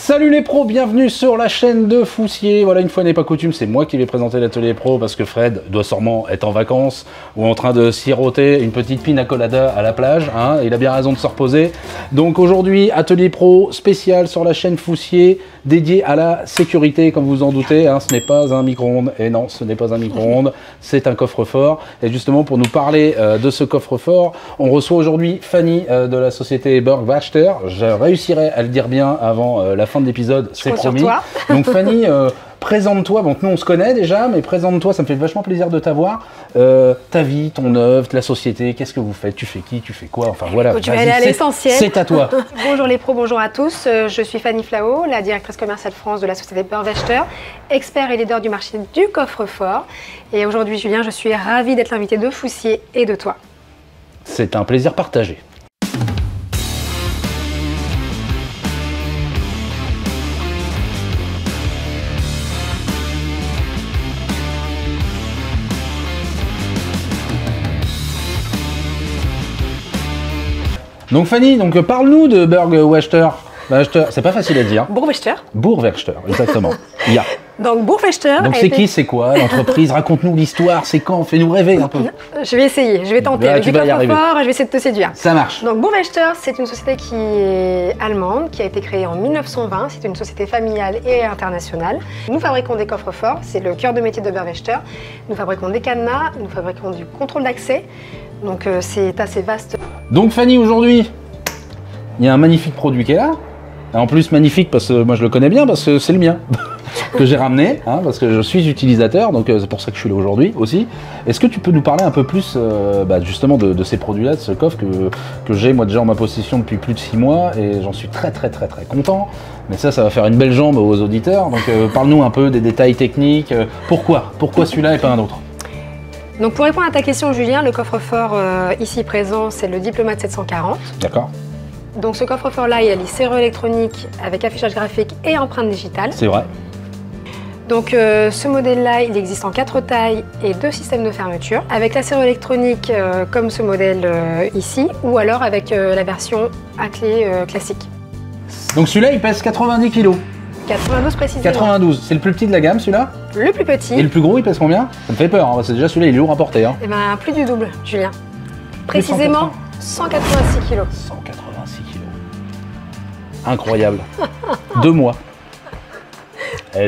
Salut les pros, bienvenue sur la chaîne de Foussier. Voilà, une fois n'est pas coutume, c'est moi qui vais présenter l'atelier pro parce que Fred doit sûrement être en vacances ou en train de siroter une petite pina colada à la plage. Hein, il a bien raison de se reposer. Donc aujourd'hui, atelier pro spécial sur la chaîne Foussier dédié à la sécurité, comme vous en doutez. Hein, ce n'est pas un micro-ondes. Et non, ce n'est pas un micro-ondes, c'est un coffre-fort. Et justement, pour nous parler de ce coffre-fort, on reçoit aujourd'hui Fanny de la société Bergwachter. Je réussirai à le dire bien avant la fin de l'épisode, c'est promis. Donc Fanny, présente-toi. Bon, nous on se connaît déjà, mais présente-toi, ça me fait vachement plaisir de t'avoir. Ta vie, ton œuvre, la société, qu'est-ce que vous faites? Tu fais qui? Tu fais quoi? Enfin voilà. Tu vas aller à l'essentiel. C'est à toi. Bonjour les pros, bonjour à tous. Je suis Fanny Flao, la directrice commerciale France de la société Bergwachter, expert et leader du marché du coffre-fort. Et aujourd'hui, Julien, je suis ravie d'être l'invité de Foussier et de toi. C'est un plaisir partagé. Donc Fanny, parle-nous de Bergwachter. C'est pas facile à dire. Bergwachter. Bergwachter, exactement. Yeah. Donc Bergwachter. Donc c'est qui, c'est quoi l'entreprise? Raconte-nous l'histoire, c'est quand? Fais-nous rêver un peu. Je vais essayer, je vais tenter. Là, tu vas y arriver. Fort, je vais essayer de te séduire. Ça marche. Donc Bergwachter, c'est une société qui est allemande, qui a été créée en 1920. C'est une société familiale et internationale. Nous fabriquons des coffres forts, c'est le cœur de métier de Bergwachter. Nous fabriquons des cadenas, nous fabriquons du contrôle d'accès. Donc c'est assez vaste. Donc Fanny, aujourd'hui, il y a un magnifique produit qui est là. Et en plus magnifique parce que moi je le connais bien, parce que c'est le mien que j'ai ramené, hein, parce que je suis utilisateur, donc c'est pour ça que je suis là aujourd'hui aussi. Est-ce que tu peux nous parler un peu plus justement de ces produits-là, de ce coffre que j'ai moi déjà en ma possession depuis plus de 6 mois et j'en suis très content. Mais ça va faire une belle jambe aux auditeurs, donc parle-nous un peu des détails techniques. Pourquoi celui-là et pas un autre? Donc pour répondre à ta question Julien, le coffre-fort ici présent, c'est le Diplomate 740. D'accord. Donc ce coffre-fort-là, il a les serrures électroniques avec affichage graphique et empreinte digitale. C'est vrai. Donc ce modèle-là, il existe en 4 tailles et 2 systèmes de fermeture, avec la serrure électronique comme ce modèle ici, ou alors avec la version à clé classique. Donc celui-là, il pèse 90 kg. 92 précisément. 92, c'est le plus petit de la gamme celui-là? Le plus petit. Et le plus gros, il pèse combien? Ça me fait peur, hein, c'est déjà celui-là, il est lourd à porter. Hein. Eh ben, plus du double, Julien. Précisément 186 kg. 186 kg. Incroyable. 2 mois.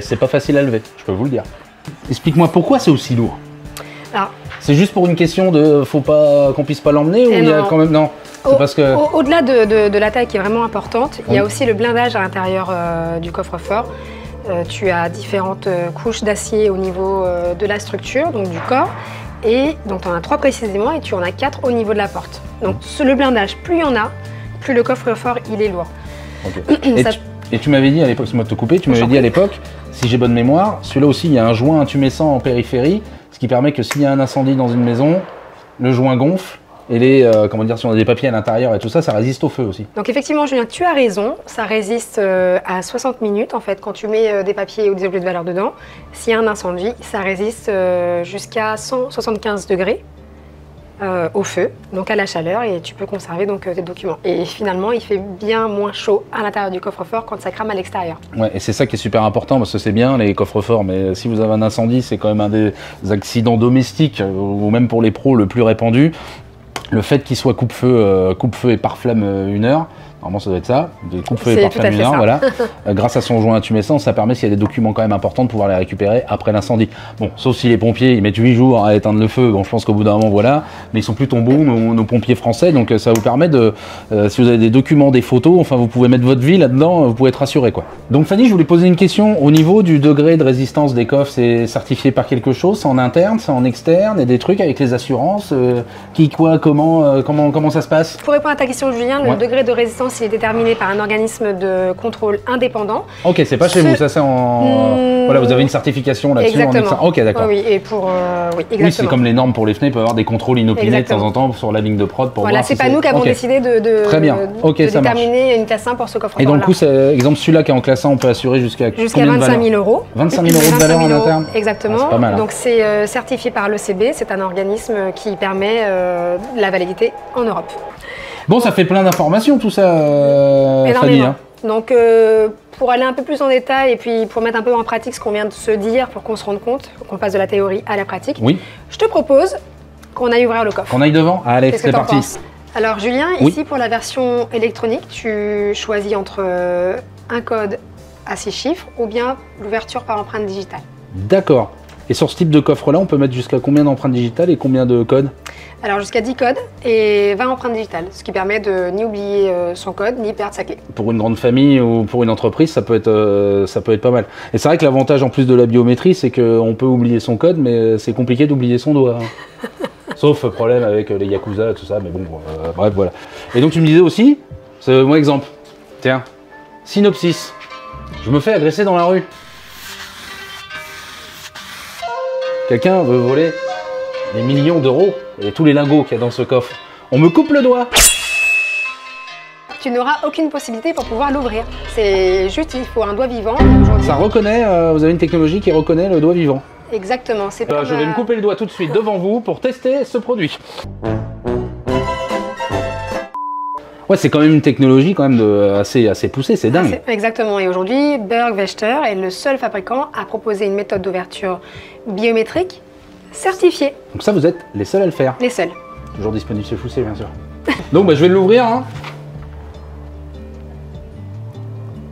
C'est pas facile à lever, je peux vous le dire. Explique-moi pourquoi c'est aussi lourd. C'est juste pour une question de faut pas qu'on puisse pas l'emmener ou il y a quand même non. Parce que au-delà de la taille qui est vraiment importante, il y a aussi le blindage à l'intérieur du coffre-fort. Tu as différentes couches d'acier au niveau de la structure, donc du corps. Et donc tu en as 3 précisément et tu en as 4 au niveau de la porte. Donc le blindage, plus il y en a, plus le coffre-fort il est lourd. Okay. Et tu m'avais dit à l'époque, excuse-moi de te couper, tu m'avais dit à l'époque, si j'ai bonne mémoire, celui-là aussi il y a un joint intumescent en périphérie, ce qui permet que s'il y a un incendie dans une maison, le joint gonfle et les, comment dire, si on a des papiers à l'intérieur et tout ça, ça résiste au feu aussi. Donc effectivement Julien, tu as raison, ça résiste à 60 minutes en fait quand tu mets des papiers ou des objets de valeur dedans. S'il y a un incendie, ça résiste jusqu'à 175 degrés. Au feu, donc à la chaleur, et tu peux conserver donc tes documents. Et finalement, il fait bien moins chaud à l'intérieur du coffre-fort quand ça crame à l'extérieur. Ouais, et c'est ça qui est super important parce que c'est bien les coffres-forts, mais si vous avez un incendie, c'est quand même un des accidents domestiques ou même pour les pros le plus répandu. Le fait qu'il soit coupe-feu et pare-flamme 1 heure. Normalement, ça doit être ça, des coupe-feu et pare-flamme 1 heure, voilà. Grâce à son joint intumescent, ça permet, s'il y a des documents quand même importants, de pouvoir les récupérer après l'incendie. Bon, sauf si les pompiers, ils mettent 8 jours à éteindre le feu, bon, je pense qu'au bout d'un moment, voilà. Mais ils sont plutôt bons, nos pompiers français, donc ça vous permet de, si vous avez des documents, des photos, enfin, vous pouvez mettre votre vie là-dedans, vous pouvez être rassuré, quoi. Donc Fanny, je voulais poser une question. Au niveau du degré de résistance des coffres, c'est certifié par quelque chose? C'est en interne, c'est en externe? Il y a des trucs avec les assurances? Qui, quoi, comment ça se passe? Pour répondre à ta question, Julien, le degré de résistance, il est déterminé par un organisme de contrôle indépendant. Ok, c'est pas chez vous, ça c'est en... Voilà, vous avez une certification là-dessus. Exactement. Ok, d'accord. Oui, et pour... oui, exactement. Oui, c'est comme les normes pour les fenêtres, il peut y avoir des contrôles inopinés de temps en temps sur la ligne de prod pour voilà, voir c'est pas nous qui avons décidé de déterminer une classe 1 pour ce coffre-fort. Et donc, du coup, exemple, celui-là qui est en classe 1 on peut assurer jusqu'à 25 000 euros. 25 000 euros de valeur en interne. Exactement. C'est pas mal. Donc, c'est certifié par l'ECB, c'est un organisme qui permet la validité en Europe. Bon, ça fait plein d'informations tout ça, Fanny. Hein. Donc pour aller un peu plus en détail et puis pour mettre un peu en pratique ce qu'on vient de se dire pour qu'on se rende compte, qu'on passe de la théorie à la pratique, Oui. je te propose qu'on aille ouvrir le coffre. Qu'on aille devant? Allez, Qu'est-ce que c'est t'en parti. penses? Alors Julien, Oui. ici pour la version électronique, tu choisis entre un code à 6 chiffres ou bien l'ouverture par empreinte digitale. D'accord. Et sur ce type de coffre-là, on peut mettre jusqu'à combien d'empreintes digitales et combien de codes? Alors jusqu'à 10 codes et 20 empreintes digitales, ce qui permet de ni oublier son code ni perdre sa clé. Pour une grande famille ou pour une entreprise, ça peut être pas mal. Et c'est vrai que l'avantage en plus de la biométrie, c'est qu'on peut oublier son code, mais c'est compliqué d'oublier son doigt. Hein. Sauf problème avec les Yakuza, tout ça, mais bon, bref, voilà. Et donc tu me disais aussi, c'est mon exemple. Tiens, synopsis. Je me fais agresser dans la rue. Quelqu'un veut voler des millions d'euros et tous les lingots qu'il y a dans ce coffre. On me coupe le doigt. Tu n'auras aucune possibilité pour pouvoir l'ouvrir. C'est juste, il faut un doigt vivant. Aujourd'hui, Ça reconnaît, vous avez une technologie qui reconnaît le doigt vivant. exactement. C'est comme, Je vais me couper le doigt tout de suite devant vous pour tester ce produit. Ouais, c'est quand même une technologie quand même assez poussée, c'est dingue. Exactement. Et aujourd'hui, Bergwester est le seul fabricant à proposer une méthode d'ouverture biométrique certifiée. Donc ça, vous êtes les seuls à le faire. Les seuls. Toujours disponible chez Foussé, bien sûr. Donc je vais l'ouvrir. Hein.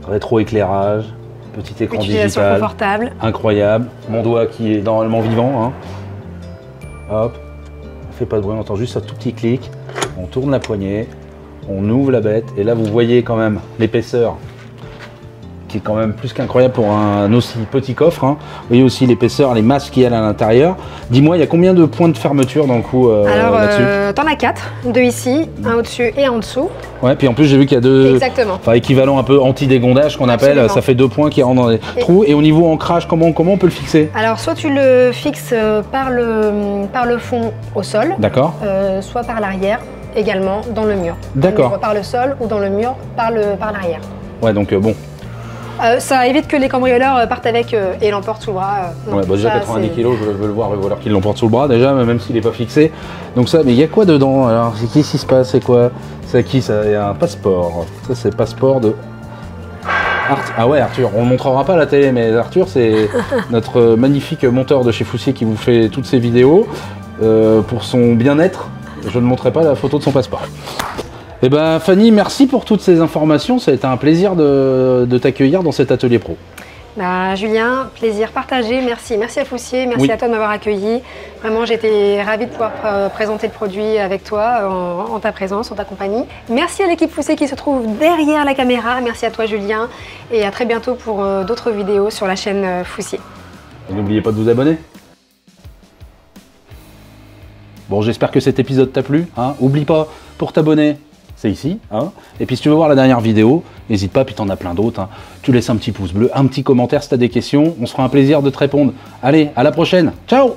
Rétro-éclairage, petit écran Utilisation digital, confortable. incroyable. Mon doigt qui est normalement vivant. Hein. Hop, on fait pas de bruit, on entend juste un tout petit clic. On tourne la poignée, on ouvre la bête, et là vous voyez quand même l'épaisseur qui est quand même plus qu'incroyable pour un aussi petit coffre. Hein. Vous voyez aussi l'épaisseur, les masses qu'il y a à l'intérieur. Dis-moi, il y a combien de points de fermeture dans le coup Alors, là-dessus? t'en as 4, 2 ici, un au-dessus et en dessous. Ouais, puis en plus j'ai vu qu'il y a deux... Exactement. Enfin, équivalent un peu anti-dégondage qu'on appelle, Absolument. ça fait 2 points qui rentrent dans les trous. Et au niveau ancrage, comment on peut le fixer? Alors, soit tu le fixes par le fond au sol, D'accord. soit par l'arrière également dans le mur. D'accord. Donc, par le sol ou dans le mur par l'arrière. Ouais, donc bon. Ça évite que les cambrioleurs partent avec et l'emportent sous le bras. Non, Ouais, bah déjà ça, 90 c'est- kg, je veux le voir, le voleur qui l'emporte sous le bras déjà, même s'il n'est pas fixé. Donc ça, mais il y a quoi dedans? Alors, qu'est-ce qui se passe? C'est quoi? C'est à qui ça? Il y a un passeport. Ça, c'est le passeport de... Ah ouais, Arthur, on ne montrera pas à la télé, mais Arthur, c'est notre magnifique monteur de chez Foussier qui vous fait toutes ces vidéos. Pour son bien-être, je ne montrerai pas la photo de son passeport. Eh ben Fanny, merci pour toutes ces informations, ça a été un plaisir de t'accueillir dans cet atelier pro. Bah, Julien, plaisir partagé, merci. Merci à Foussier, merci Oui. à toi de m'avoir accueilli. Vraiment, j'étais ravie de pouvoir présenter le produit avec toi, en ta présence, en ta compagnie. Merci à l'équipe Foussier qui se trouve derrière la caméra. Merci à toi, Julien. Et à très bientôt pour d'autres vidéos sur la chaîne Foussier. Et n'oubliez pas de vous abonner. Bon, j'espère que cet épisode t'a plu. Hein. Oublie pas, pour t'abonner, c'est ici. Hein. Et puis si tu veux voir la dernière vidéo, n'hésite pas, puis t'en as plein d'autres. Hein. Tu laisses un petit pouce bleu, un petit commentaire si t'as des questions. On se fera un plaisir de te répondre. Allez, à la prochaine. Ciao!